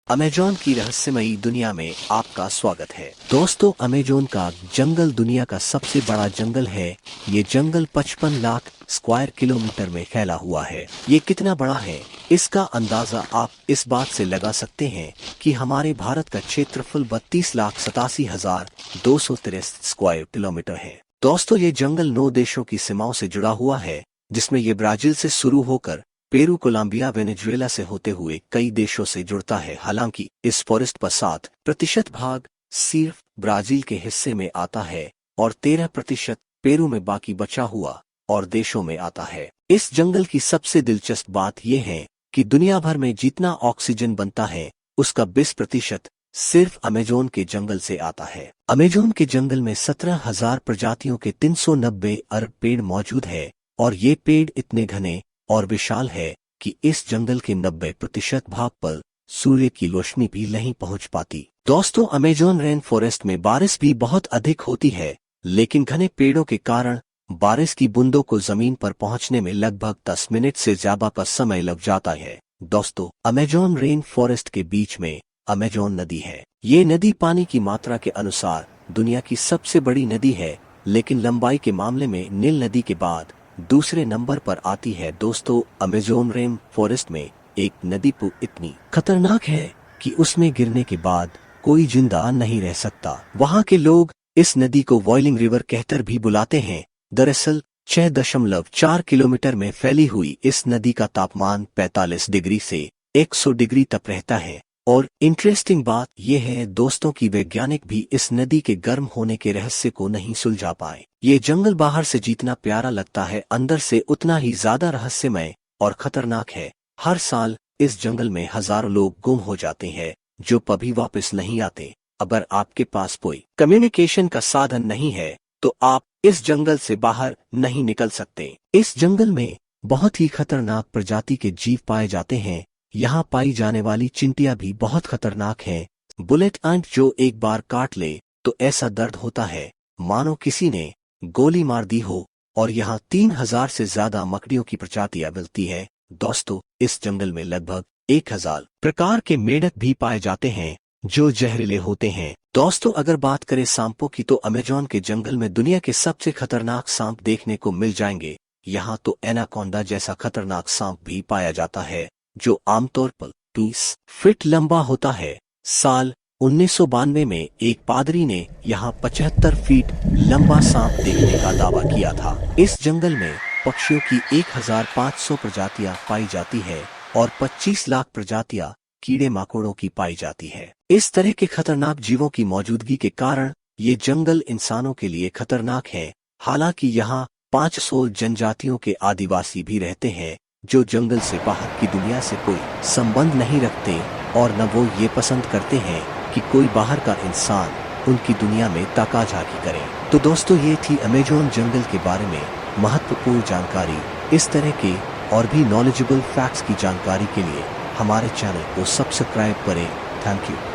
Amazon की रहस्यमयी दुनिया में आपका स्वागत है। दोस्तों, अमेजॉन का जंगल दुनिया का सबसे बड़ा जंगल है। ये जंगल 55 लाख स्क्वायर किलोमीटर में फैला हुआ है। ये कितना बड़ा है, इसका अंदाजा आप इस बात से लगा सकते हैं कि हमारे भारत का क्षेत्रफल 32,87,263 स्क्वायर किलोमीटर है। दोस्तों, ये जंगल 9 देशों की सीमाओं से जुड़ा हुआ है, जिसमें ये ब्राजील से शुरू होकर पेरू, कोलंबिया, वेनेजुएला से होते हुए कई देशों से जुड़ता है। हालांकि इस फॉरेस्ट का 7% भाग सिर्फ ब्राजील के हिस्से में आता है और 13% पेरू में, बाकी बचा हुआ और देशों में आता है। इस जंगल की सबसे दिलचस्प बात यह है कि दुनिया भर में जितना ऑक्सीजन बनता है उसका 20% सिर्फ अमेजोन के जंगल से आता है। अमेजोन के जंगल में 17,000 प्रजातियों के 390 अरब पेड़ मौजूद है और ये पेड़ इतने घने और विशाल है कि इस जंगल के 90% भाग पर सूर्य की रोशनी भी नहीं पहुंच पाती। दोस्तों, अमेजोन रेन फॉरेस्ट में बारिश भी बहुत अधिक होती है, लेकिन घने पेड़ों के कारण बारिश की बूंदों को जमीन पर पहुंचने में लगभग 10 मिनट से ज्यादा का समय लग जाता है। दोस्तों, अमेजोन रेन फॉरेस्ट के बीच में अमेजोन नदी है। ये नदी पानी की मात्रा के अनुसार दुनिया की सबसे बड़ी नदी है, लेकिन लंबाई के मामले में नील नदी के बाद दूसरे नंबर पर आती है। दोस्तों, अमेजोन रेन फॉरेस्ट में एक नदी इतनी खतरनाक है कि उसमें गिरने के बाद कोई जिंदा नहीं रह सकता। वहाँ के लोग इस नदी को बॉइलिंग रिवर कहकर भी बुलाते हैं। दरअसल 6.4 किलोमीटर में फैली हुई इस नदी का तापमान 45 डिग्री से 100 डिग्री तक रहता है। और इंटरेस्टिंग बात यह है दोस्तों कि वैज्ञानिक भी इस नदी के गर्म होने के रहस्य को नहीं सुलझा पाए। ये जंगल बाहर से जितना प्यारा लगता है, अंदर से उतना ही ज्यादा रहस्यमय और खतरनाक है। हर साल इस जंगल में हजारों लोग गुम हो जाते हैं जो कभी वापस नहीं आते। अगर आपके पास कोई कम्युनिकेशन का साधन नहीं है तो आप इस जंगल से बाहर नहीं निकल सकते। इस जंगल में बहुत ही खतरनाक प्रजाति के जीव पाए जाते हैं। यहाँ पाई जाने वाली चिंटियां भी बहुत खतरनाक हैं। बुलेट एंट जो एक बार काट ले तो ऐसा दर्द होता है मानो किसी ने गोली मार दी हो। और यहाँ 3,000 से ज्यादा मकड़ियों की प्रजातियां मिलती है। दोस्तों, इस जंगल में लगभग 1,000 प्रकार के मेंढक भी पाए जाते हैं जो जहरीले होते हैं। दोस्तों, अगर बात करें सांपों की तो अमेजोन के जंगल में दुनिया के सबसे खतरनाक सांप देखने को मिल जाएंगे। यहाँ तो एनाकोंडा जैसा खतरनाक सांप भी पाया जाता है जो आमतौर पर 30 फीट लंबा होता है। साल 1992 में एक पादरी ने यहाँ 75 फीट लंबा सांप देखने का दावा किया था। इस जंगल में पक्षियों की 1,500 प्रजातियां पाई जाती है और 25 लाख प्रजातियां कीड़े मकोड़ों की पाई जाती है। इस तरह के खतरनाक जीवों की मौजूदगी के कारण ये जंगल इंसानों के लिए खतरनाक है। हालांकि यहाँ 500 जनजातियों के आदिवासी भी रहते हैं जो जंगल से बाहर की दुनिया से कोई संबंध नहीं रखते और न वो ये पसंद करते हैं कि कोई बाहर का इंसान उनकी दुनिया में ताका-झाकी करे। तो दोस्तों, ये थी अमेजोन जंगल के बारे में महत्वपूर्ण जानकारी। इस तरह के और भी नॉलेजेबल फैक्ट्स की जानकारी के लिए हमारे चैनल को सब्सक्राइब करें। Thank you.